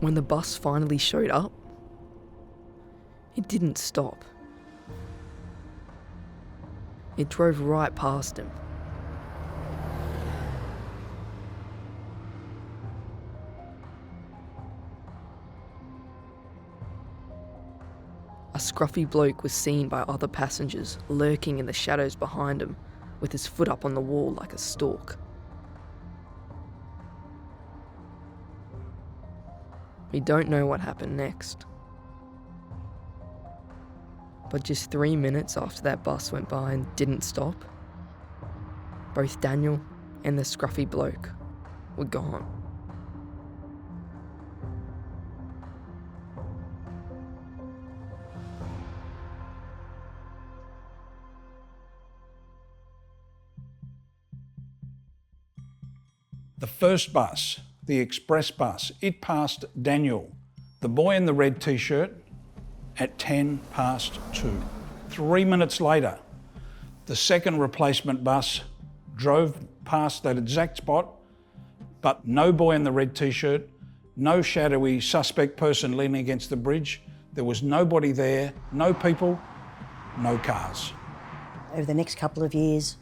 When the bus finally showed up, it didn't stop. It drove right past him. A scruffy bloke was seen by other passengers lurking in the shadows behind him, with his foot up on the wall like a stalk. We don't know what happened next. But just 3 minutes after that bus went by and didn't stop, both Daniel and the scruffy bloke were gone. The first bus, the express bus, it passed Daniel, the boy in the red t-shirt, at 2:10. 3 minutes later, the second replacement bus drove past that exact spot, but no boy in the red t-shirt, no shadowy suspect person leaning against the bridge. There was nobody there, no people, no cars. Over the next couple of years,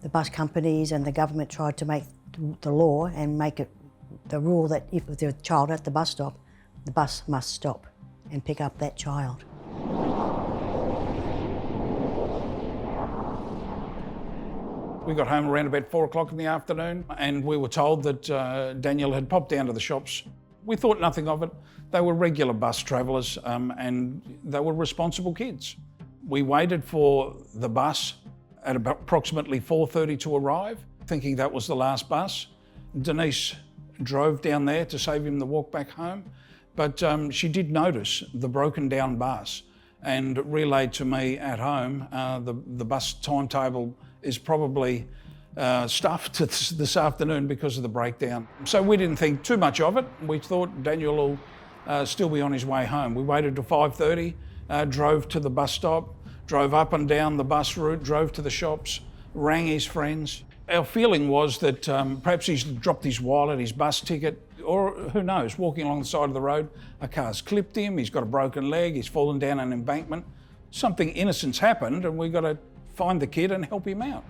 the bus companies and the government tried to make the law and make it the rule that if there's a child at the bus stop, the bus must stop and pick up that child. We got home around about 4 o'clock in the afternoon and we were told that Daniel had popped down to the shops. We thought nothing of it. They were regular bus travellers and they were responsible kids. We waited for the bus at about approximately 4:30 to arrive, thinking that was the last bus. Denise drove down there to save him the walk back home, but she did notice the broken down bus and relayed to me at home the bus timetable is probably stuffed this afternoon because of the breakdown. So we didn't think too much of it. We thought Daniel will still be on his way home. We waited till 5:30, drove to the bus stop, drove up and down the bus route, drove to the shops, rang his friends. Our feeling was that perhaps he's dropped his wallet, his bus ticket, or who knows, walking along the side of the road, a car's clipped him, he's got a broken leg, he's fallen down an embankment. Something innocent's happened and we got to find the kid and help him out.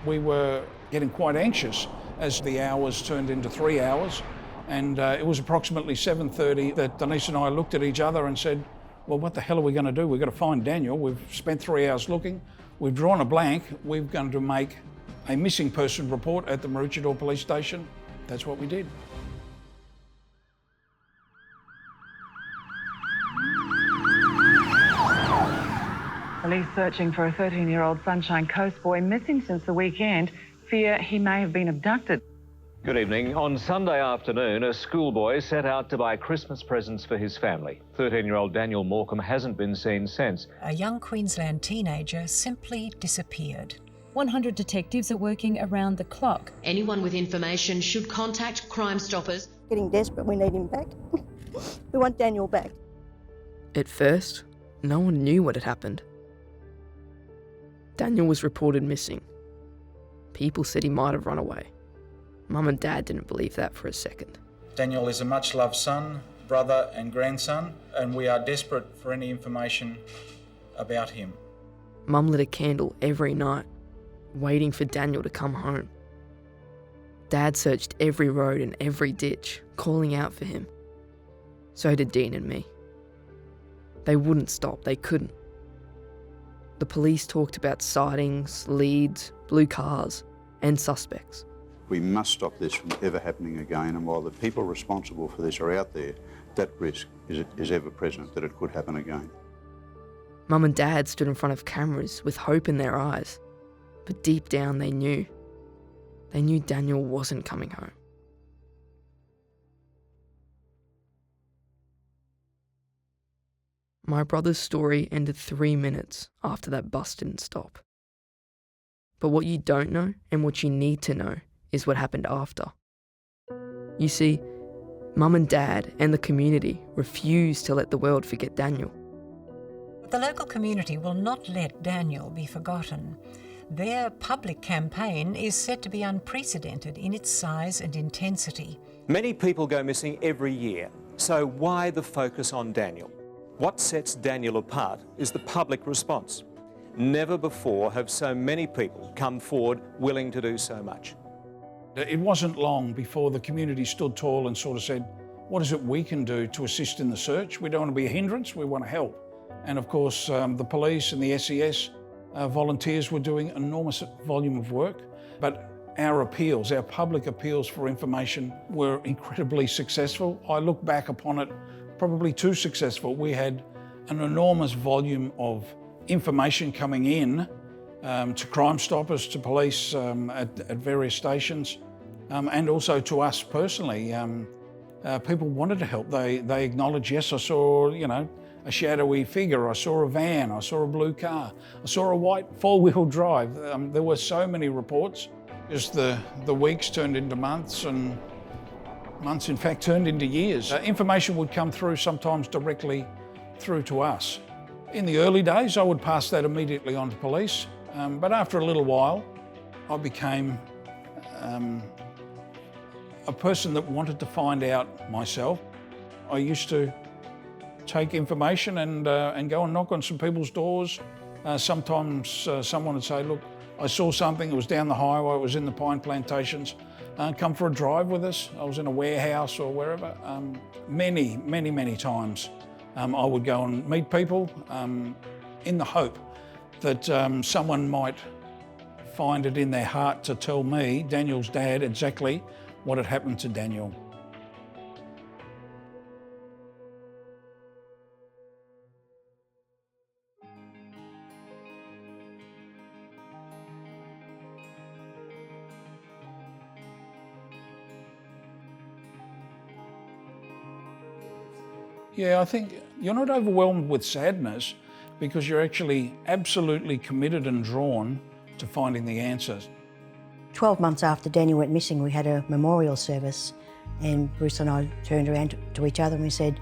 We were getting quite anxious as the hours turned into 3 hours, and it was approximately 7:30 that Denise and I looked at each other and said, well, what the hell are we going to do? We've got to find Daniel. We've spent 3 hours looking. We've drawn a blank. We're going to make a missing person report at the Maroochydore Police Station. That's what we did. Police searching for a 13-year-old Sunshine Coast boy missing since the weekend. Fear he may have been abducted. Good evening. On Sunday afternoon, a schoolboy set out to buy Christmas presents for his family. 13-year-old Daniel Morcombe hasn't been seen since. A young Queensland teenager simply disappeared. 100 detectives are working around the clock. Anyone with information should contact Crime Stoppers. Getting desperate, we need him back. We want Daniel back. At first, no one knew what had happened. Daniel was reported missing. People said he might have run away. Mum and Dad didn't believe that for a second. Daniel is a much-loved son, brother and grandson, and we are desperate for any information about him. Mum lit a candle every night, waiting for Daniel to come home. Dad searched every road and every ditch, calling out for him. So did Dean and me. They wouldn't stop, they couldn't. The police talked about sightings, leads, blue cars, and suspects. We must stop this from ever happening again, and while the people responsible for this are out there, that risk is ever present that it could happen again. Mum and Dad stood in front of cameras with hope in their eyes, but deep down they knew. They knew Daniel wasn't coming home. My brother's story ended 3 minutes after that bus didn't stop. But what you don't know and what you need to know is what happened after. You see, Mum and Dad and the community refused to let the world forget Daniel. The local community will not let Daniel be forgotten. Their public campaign is said to be unprecedented in its size and intensity. Many people go missing every year. So why the focus on Daniel? What sets Daniel apart is the public response. Never before have so many people come forward willing to do so much. It wasn't long before the community stood tall and sort of said, what is it we can do to assist in the search? We don't want to be a hindrance, we want to help. And of course, the police and the SES volunteers were doing an enormous volume of work, but our appeals, our public appeals for information were incredibly successful. I look back upon it probably too successful. We had an enormous volume of information coming in to Crime Stoppers, to police at various stations, and also to us personally. People wanted to help. They acknowledged, yes, I saw, a shadowy figure, I saw a van, I saw a blue car, I saw a white four-wheel drive. There were so many reports. Just the weeks turned into months, and months in fact turned into years. Information would come through sometimes directly through to us. In the early days, I would pass that immediately on to police, but after a little while, I became a person that wanted to find out myself. I used to take information and go and knock on some people's doors. Sometimes someone would say, look, I saw something, it was down the highway, it was in the pine plantations. Come for a drive with us. I was in a warehouse or wherever. Many times I would go and meet people in the hope that someone might find it in their heart to tell me, Daniel's dad, exactly what had happened to Daniel. Yeah, I think you're not overwhelmed with sadness because you're actually absolutely committed and drawn to finding the answers. 12 months after Daniel went missing, we had a memorial service, and Bruce and I turned around to each other and we said,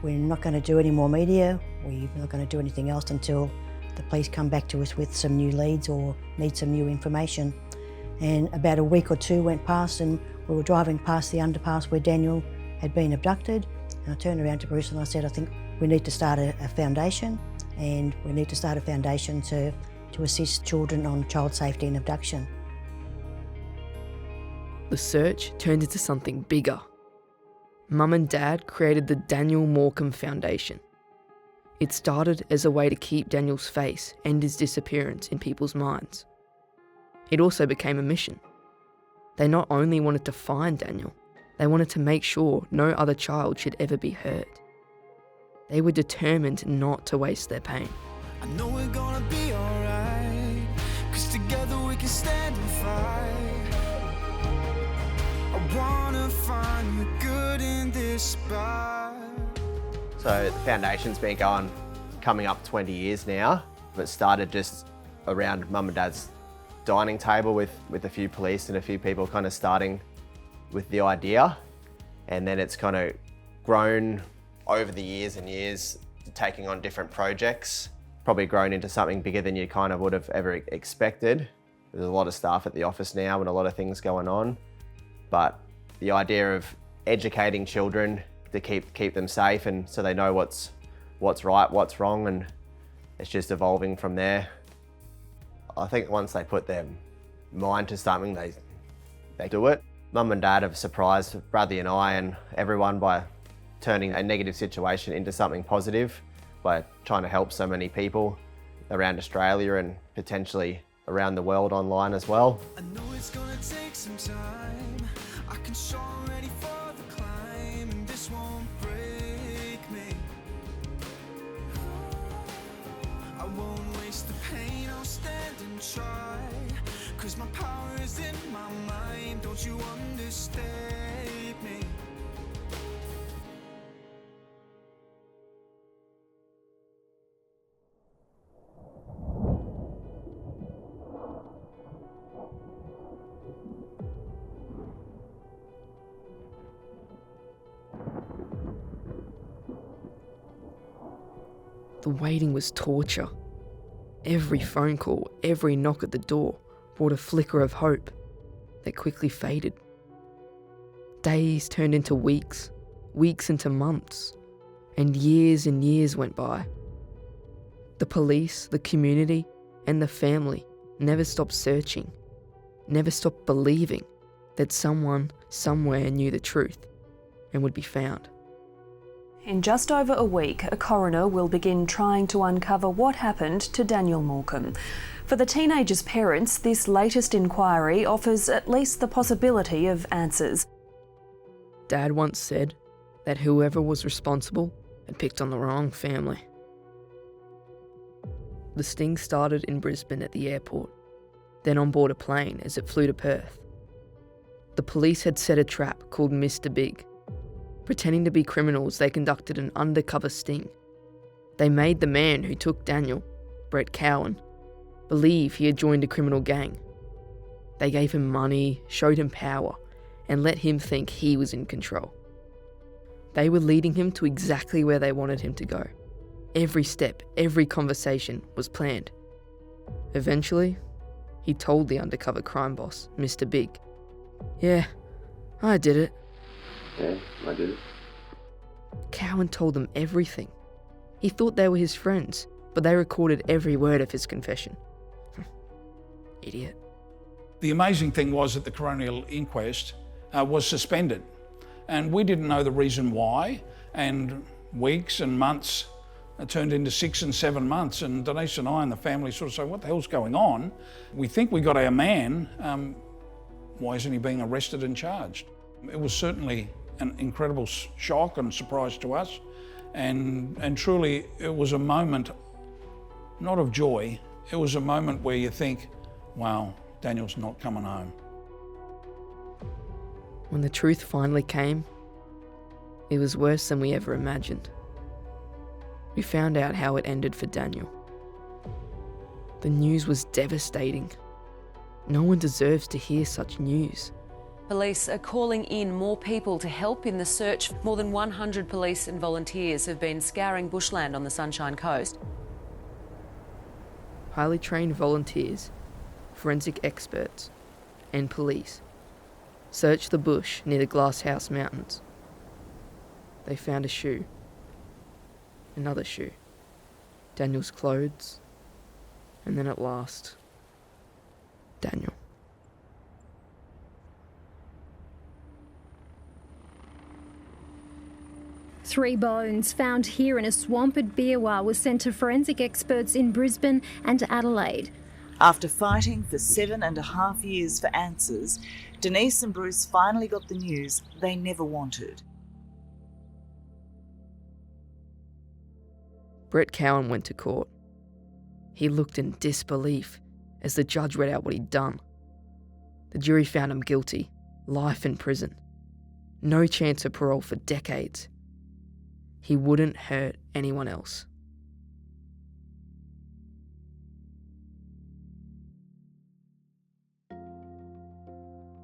we're not going to do any more media, we're not going to do anything else until the police come back to us with some new leads or need some new information. And about a week or two went past and we were driving past the underpass where Daniel had been abducted. And I turned around to Bruce and I said, I think we need to start a foundation, and we need to start a foundation to assist children on child safety and abduction. The search turned into something bigger. Mum and Dad created the Daniel Morcombe Foundation. It started as a way to keep Daniel's face and his disappearance in people's minds. It also became a mission. They not only wanted to find Daniel, they wanted to make sure no other child should ever be hurt. They were determined not to waste their pain. I know we're gonna be alright, 'cause together we can stand and fight. I wanna find the good in this spot. So the foundation's been coming up 20 years now. It started just around Mum and Dad's dining table with a few police and a few people kind of starting with the idea, and then it's kind of grown over the years and years, taking on different projects, probably grown into something bigger than you kind of would have ever expected. There's a lot of staff at the office now and a lot of things going on, but the idea of educating children to keep them safe and so they know what's right, what's wrong, and it's just evolving from there. I think once they put their mind to something, they do it. Mum and Dad have surprised Bradley and I and everyone by turning a negative situation into something positive, by trying to help so many people around Australia and potentially around the world online as well. I know it's gonna take some time. I can show I'm ready for the climb, and this won't break me. I won't waste the pain, I'll stand and try. 'Cause my power is in my mind, don't you understand me? The waiting was torture. Every phone call, every knock at the door brought a flicker of hope that quickly faded. Days turned into weeks, weeks into months, and years went by. The police, the community, and the family never stopped searching, never stopped believing that someone somewhere knew the truth and would be found. In just over a week, a coroner will begin trying to uncover what happened to Daniel Morcombe. For the teenager's parents, this latest inquiry offers at least the possibility of answers. Dad once said that whoever was responsible had picked on the wrong family. The sting started in Brisbane at the airport, then on board a plane as it flew to Perth. The police had set a trap called Mr. Big. Pretending to be criminals, they conducted an undercover sting. They made the man who took Daniel, Brett Cowan, believe he had joined a criminal gang. They gave him money, showed him power, and let him think he was in control. They were leading him to exactly where they wanted him to go. Every step, every conversation was planned. Eventually, he told the undercover crime boss, Mr. Big, "Yeah, I did it." Yeah, I did it. Cowan told them everything. He thought they were his friends, but they recorded every word of his confession. Idiot. The amazing thing was that the coronial inquest was suspended, and we didn't know the reason why, and weeks and months turned into 6 and 7 months, and Denise and I and the family sort of said, what the hell's going on? We think we got our man, why isn't he being arrested and charged? It was certainly an incredible shock and surprise to us, and truly it was a moment, not of joy, it was a moment where you think, wow, Daniel's not coming home. When the truth finally came, it was worse than we ever imagined. We found out how it ended for Daniel. The news was devastating. No one deserves to hear such news. Police are calling in more people to help in the search. More than 100 police and volunteers have been scouring bushland on the Sunshine Coast. Highly trained volunteers, forensic experts, and police searched the bush near the Glasshouse Mountains. They found a shoe, another shoe, Daniel's clothes, and then at last, Daniel. Three bones found here in a swamp at Beerwah were sent to forensic experts in Brisbane and Adelaide. After fighting for 7.5 years for answers, Denise and Bruce finally got the news they never wanted. Brett Cowan went to court. He looked in disbelief as the judge read out what he'd done. The jury found him guilty, life in prison. No chance of parole for decades. He wouldn't hurt anyone else.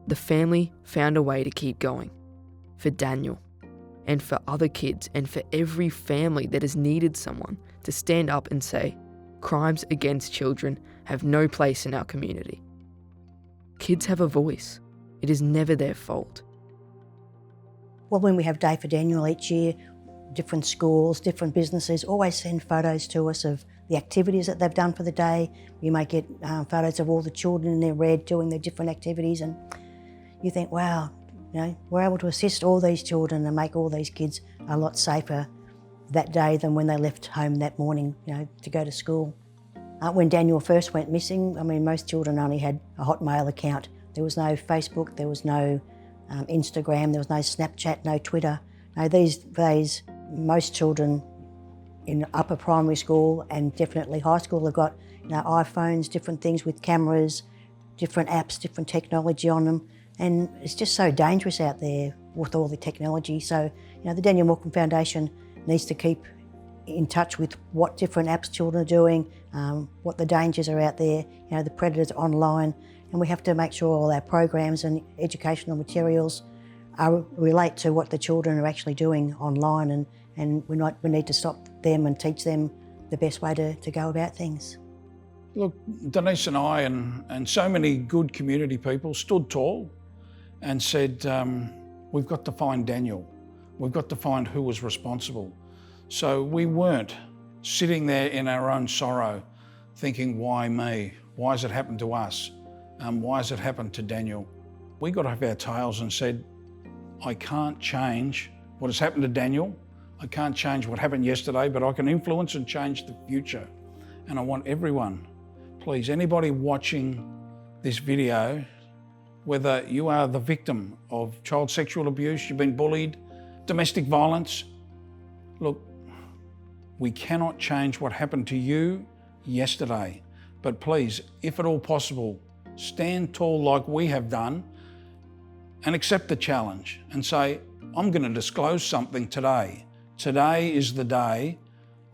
The family found a way to keep going. For Daniel, and for other kids, and for every family that has needed someone to stand up and say, crimes against children have no place in our community. Kids have a voice. It is never their fault. Well, when we have Day for Daniel each year, different schools, different businesses always send photos to us of the activities that they've done for the day. We might get photos of all the children in their red doing their different activities, and you think, wow, you know, we're able to assist all these children and make all these kids a lot safer that day than when they left home that morning, you know, to go to school. When Daniel first went missing, I mean, most children only had a Hotmail account. There was no Facebook, there was no Instagram, there was no Snapchat, no Twitter. No, these days, most children in upper primary school and definitely high school have got, you know, iPhones, different things with cameras, different apps, different technology on them. And it's just so dangerous out there with all the technology. So, you know, the Daniel Morcombe Foundation needs to keep in touch with what different apps children are doing, what the dangers are out there, you know, the predators online. And we have to make sure all our programs and educational materials relate to what the children are actually doing online, and we need to stop them and teach them the best way to go about things. Look, Denise and I and so many good community people stood tall and said, we've got to find Daniel. We've got to find who was responsible. So we weren't sitting there in our own sorrow thinking, why me? Why has it happened to us? Why has it happened to Daniel? We got off our tails and said, I can't change what has happened to Daniel. I can't change what happened yesterday, but I can influence and change the future. And I want everyone, please, anybody watching this video, whether you are the victim of child sexual abuse, you've been bullied, domestic violence, look, we cannot change what happened to you yesterday. But please, if at all possible, stand tall like we have done and accept the challenge and say, I'm going to disclose something today. Today is the day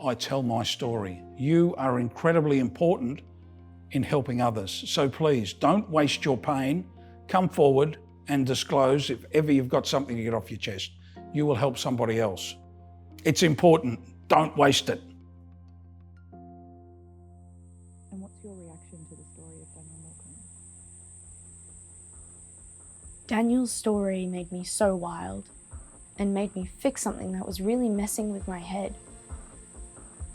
I tell my story. You are incredibly important in helping others. So please, don't waste your pain. Come forward and disclose if ever you've got something to get off your chest. You will help somebody else. It's important. Don't waste it. And what's your reaction to the story of Daniel Morcombe? Daniel's story made me so wild and made me fix something that was really messing with my head.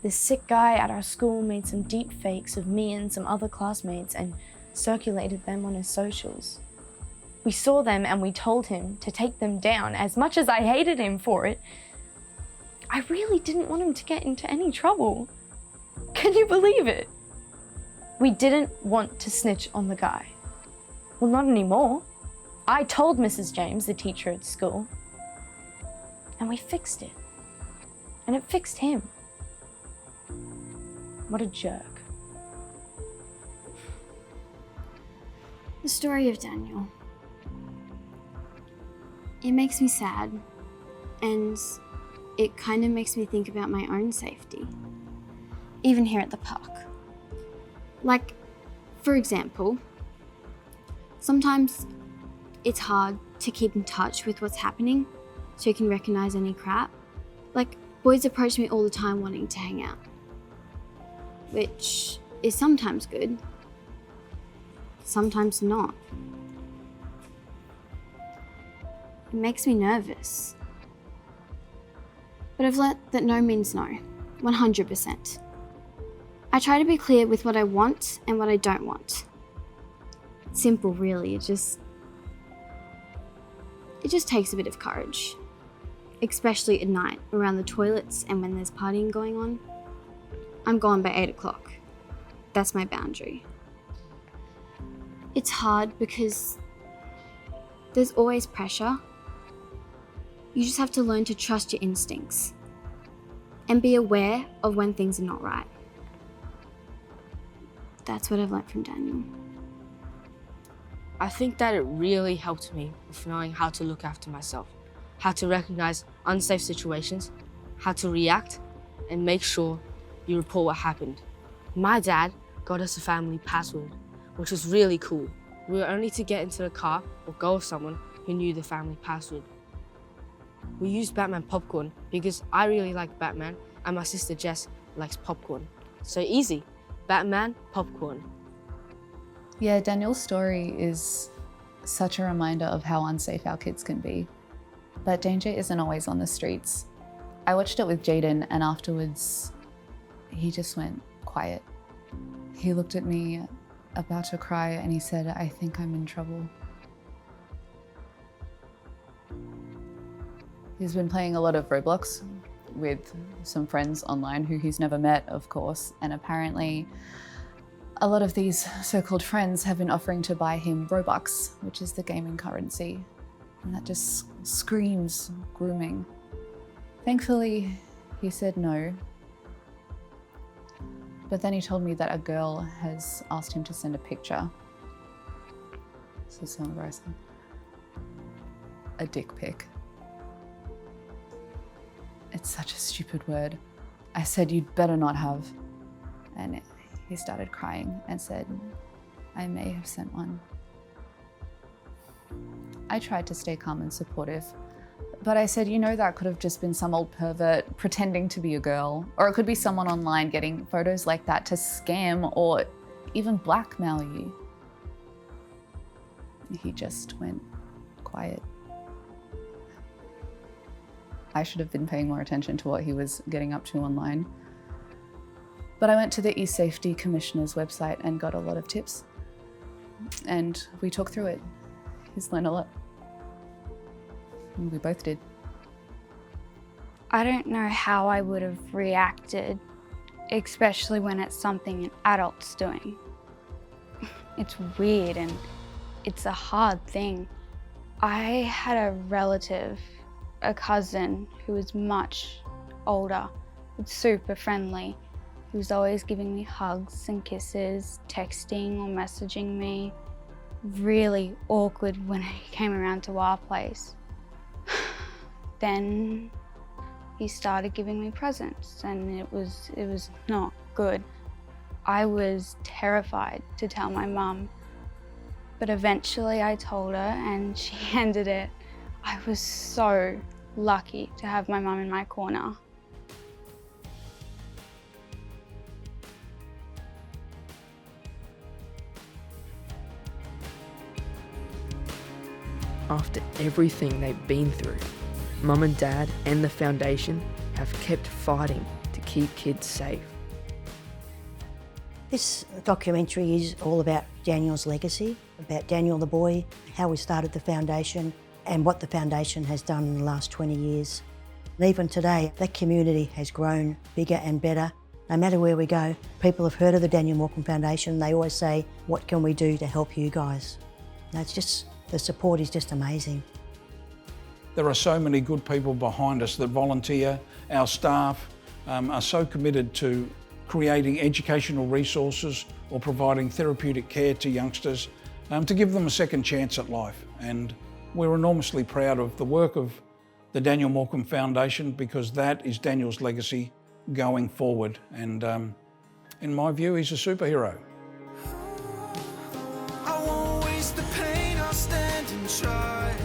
This sick guy at our school made some deep fakes of me and some other classmates and circulated them on his socials. We saw them and we told him to take them down. As much as I hated him for it, I really didn't want him to get into any trouble. Can you believe it? We didn't want to snitch on the guy. Well, not anymore. I told Mrs. James, the teacher at school, and we fixed it. And it fixed him. What a jerk. The story of Daniel. It makes me sad, and it kind of makes me think about my own safety, even here at the park. Like, for example, sometimes it's hard to keep in touch with what's happening so you can recognize any crap. Like, boys approach me all the time wanting to hang out, which is sometimes good, sometimes not. It makes me nervous. But I've learnt that no means no, 100%. I try to be clear with what I want and what I don't want. It's simple, really. It just takes a bit of courage, especially at night around the toilets and when there's partying going on. I'm gone by 8 o'clock. That's my boundary. It's hard because there's always pressure. You just have to learn to trust your instincts and be aware of when things are not right. That's what I've learned from Daniel. I think that it really helped me with knowing how to look after myself, how to recognize unsafe situations, how to react, and make sure you report what happened. My dad got us a family password, which was really cool. We were only to get into the car or go with someone who knew the family password. We used Batman popcorn because I really like Batman and my sister Jess likes popcorn. So easy, Batman popcorn. Yeah, Daniel's story is such a reminder of how unsafe our kids can be. But danger isn't always on the streets. I watched it with Jaden and afterwards, he just went quiet. He looked at me about to cry and he said, I think I'm in trouble. He's been playing a lot of Roblox with some friends online who he's never met, of course, and apparently a lot of these so-called friends have been offering to buy him Robux, which is the gaming currency, and that just screams grooming. Thankfully, he said no, but then he told me that a girl has asked him to send a picture. This is so embarrassing. A dick pic. It's such a stupid word. I said, you'd better not have. And he started crying and said, I may have sent one. I tried to stay calm and supportive, but I said, you know, that could have just been some old pervert pretending to be a girl, or it could be someone online getting photos like that to scam or even blackmail you. He just went quiet. I should have been paying more attention to what he was getting up to online. But I went to the E-Safety Commissioner's website and got a lot of tips. And we talked through it. He's learned a lot. And we both did. I don't know how I would have reacted, especially when it's something an adult's doing. It's weird and it's a hard thing. I had a relative, a cousin, who was much older, but super friendly. He was always giving me hugs and kisses, texting or messaging me. Really awkward when he came around to our place. Then he started giving me presents and it was not good. I was terrified to tell my mum, but eventually I told her and she ended it. I was so lucky to have my mum in my corner. After everything they've been through, Mum and Dad and the foundation have kept fighting to keep kids safe. This documentary is all about Daniel's legacy, about Daniel the boy, how we started the foundation and what the foundation has done in the last 20 years. And even today, that community has grown bigger and better. No matter where we go, people have heard of the Daniel Morcombe Foundation. They always say, what can we do to help you guys? And it's just, the support is just amazing. There are so many good people behind us that volunteer. Our staff are so committed to creating educational resources or providing therapeutic care to youngsters to give them a second chance at life. And we're enormously proud of the work of the Daniel Morcombe Foundation because that is Daniel's legacy going forward. And in my view, he's a superhero. I won't waste the pain, I'll stand and try.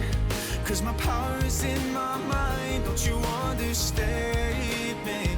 'Cause my power is in my mind, don't you understand me?